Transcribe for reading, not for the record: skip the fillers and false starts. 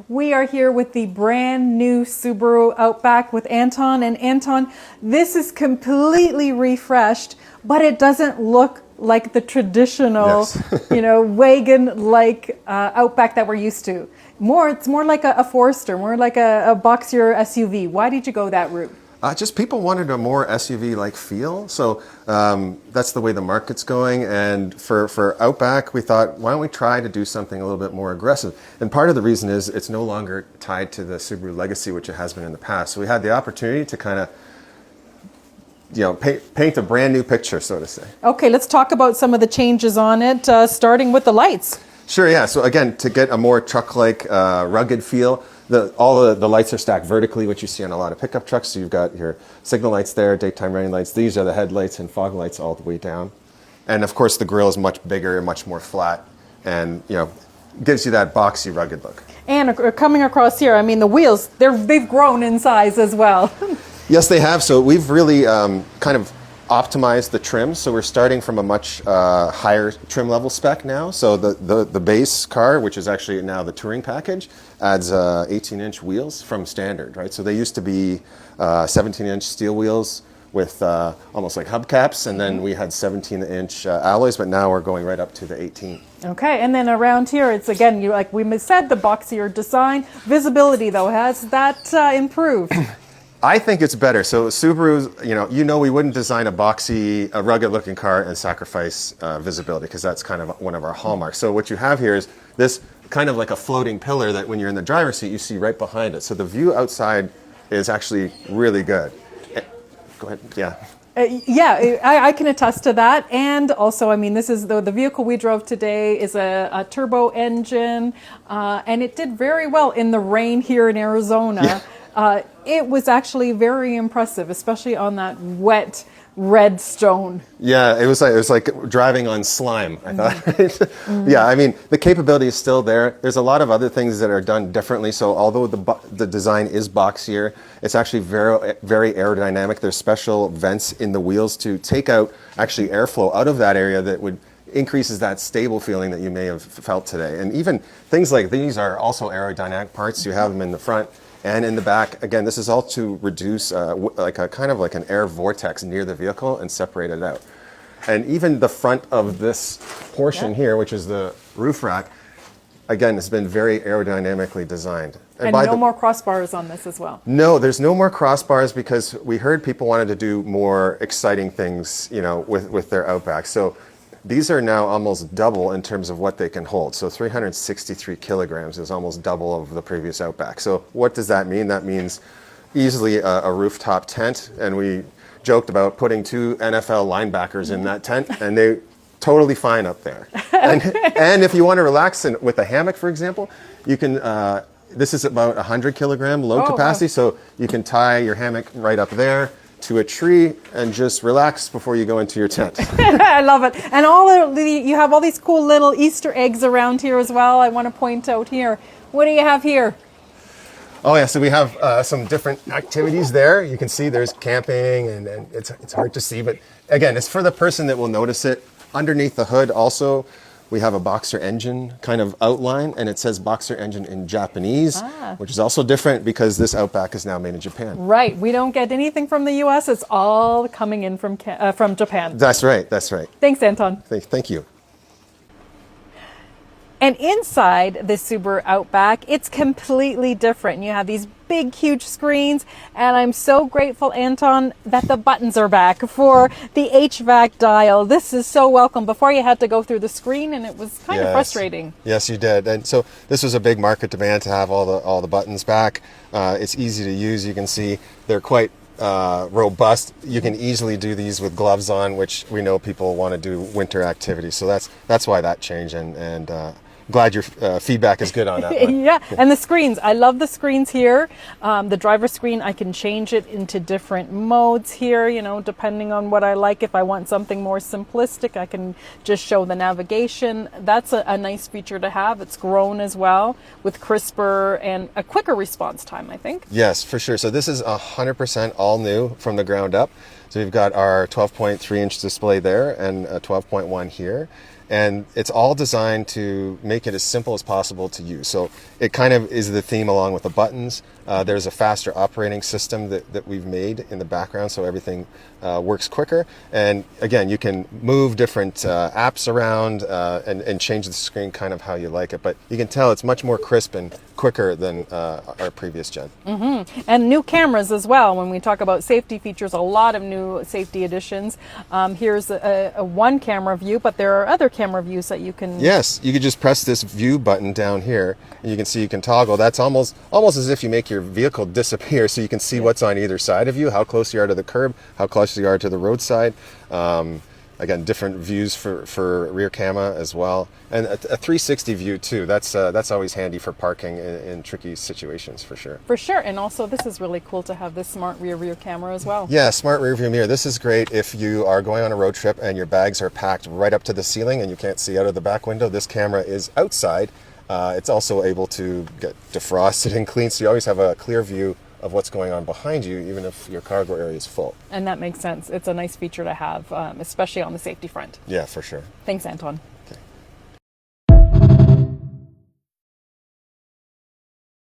We are here with the brand new Subaru Outback with Anton. And Anton, this is completely refreshed, but it doesn't look like the traditional, Yes. wagon-like Outback that we're used to. It's more like a Forester, more like a boxier SUV. Why did you go that route? Just people wanted a more SUV-like feel, so that's the way the market's going. And for Outback, we thought, why don't we try to do something a little bit more aggressive? And part of the reason is it's no longer tied to the Subaru legacy, which it has been in the past. So we had the opportunity to kind of, paint a brand new picture, so to say. Okay, let's talk about some of the changes on it, starting with the lights. Sure, yeah. So again, to get a more truck-like, rugged feel, all the lights are stacked vertically, which you see on a lot of pickup trucks. So you've got your signal lights there, daytime running lights. These are the headlights and fog lights all the way down. And of course, the grille is much bigger and much more flat, and gives you that boxy, rugged look. And coming across here, I mean, the wheels, they've grown in size as well. Yes, they have. So we've really kind of optimized the trim. So we're starting from a much higher trim level spec now. So the base car, which is actually now the touring package, adds 18-inch wheels from standard, right? So they used to be 17-inch steel wheels with almost like hubcaps, and then we had 17-inch alloys, but now we're going right up to the 18. Okay, and then around here, it's again, like we said, the boxier design. Visibility, though, has that improved? I think it's better. So Subarus, we wouldn't design a boxy, a rugged-looking car and sacrifice visibility, because that's kind of one of our hallmarks. So what you have here is this kind of like a floating pillar that when you're in the driver's seat, you see right behind it. So the view outside is actually really good. Go ahead. Yeah. I can attest to that. And also, I mean, this is the vehicle we drove today is a turbo engine, and it did very well in the rain here in Arizona. Yeah. It was actually very impressive, especially on that wet red stone. Yeah, it was like driving on slime, I thought. Mm-hmm. Yeah, I mean, the capability is still there. There's a lot of other things that are done differently. So although the design is boxier, it's actually very, very aerodynamic. There's special vents in the wheels to take out actually airflow out of that area that would increases that stable feeling that you may have felt today. And even things like these are also aerodynamic parts. You have them in the front and in the back. Again, this is all to reduce like an air vortex near the vehicle and separate it out. And even the front of this portion here, which is the roof rack, again, has been very aerodynamically designed. And no more crossbars on this as well. No, there's no more crossbars, because we heard people wanted to do more exciting things, with their Outback. So these are now almost double in terms of what they can hold. So 363 kilograms is almost double of the previous Outback. So what does that mean? That means easily a rooftop tent. And we joked about putting 2 NFL linebackers in that tent, and they totally fine up there. And if you want to relax with a hammock, for example, you can, this is about 100 kilogram load capacity. Wow. So you can tie your hammock right up there to a tree and just relax before you go into your tent. I love it. And you have all these cool little Easter eggs around here as well. I want to point out here. What do you have here? Oh yeah, so we have some different activities there. You can see there's camping, and it's hard to see, but again, it's for the person that will notice it. Underneath the hood also, we have a Boxer engine kind of outline, and it says Boxer engine in Japanese, which is also different because this Outback is now made in Japan. Right. We don't get anything from the U.S. It's all coming in from Japan. That's right. That's right. Thanks, Anton. Thank you. And inside the Subaru Outback, it's completely different. You have these big, huge screens, and I'm so grateful, Anton, that the buttons are back for the HVAC dial. This is so welcome. Before, you had to go through the screen, and it was kind of frustrating. Yes, you did. And so this was a big market demand to have all the buttons back. It's easy to use. You can see they're quite robust. You can easily do these with gloves on, which we know people want to do winter activities. So that's why that changed, and glad your feedback is good on that one. Yeah, and the screens. I love the screens here. The driver screen, I can change it into different modes here, depending on what I like. If I want something more simplistic, I can just show the navigation. That's a nice feature to have. It's grown as well with crisper and a quicker response time, I think. Yes, for sure. So this is 100% all new from the ground up. So we've got our 12.3-inch display there and a 12.1 here. And it's all designed to make it as simple as possible to use. So it kind of is the theme along with the buttons. There's a faster operating system that we've made in the background, so everything works quicker. And again, you can move different apps around and change the screen kind of how you like it. But you can tell it's much more crisp and quicker than our previous gen. And new cameras as well. When we talk about safety features, a lot of new safety additions. Here's a one camera view, but there are other camera views that you can... Yes, you could just press this view button down here, and you can see you can toggle. That's almost as if you make your vehicle disappear, so you can see what's on either side of you, how close you are to the curb, how close you are to the roadside. Again, different views for rear camera as well, and a 360 view too. That's always handy for parking in tricky situations for sure. For sure, and also this is really cool to have this smart rear camera as well. Yeah, smart rear view mirror. This is great if you are going on a road trip and your bags are packed right up to the ceiling and you can't see out of the back window. This camera is outside. It's also able to get defrosted and cleaned, so you always have a clear view of what's going on behind you, even if your cargo area is full. And that makes sense. It's a nice feature to have, especially on the safety front. Yeah, for sure. Thanks, Anton. Okay.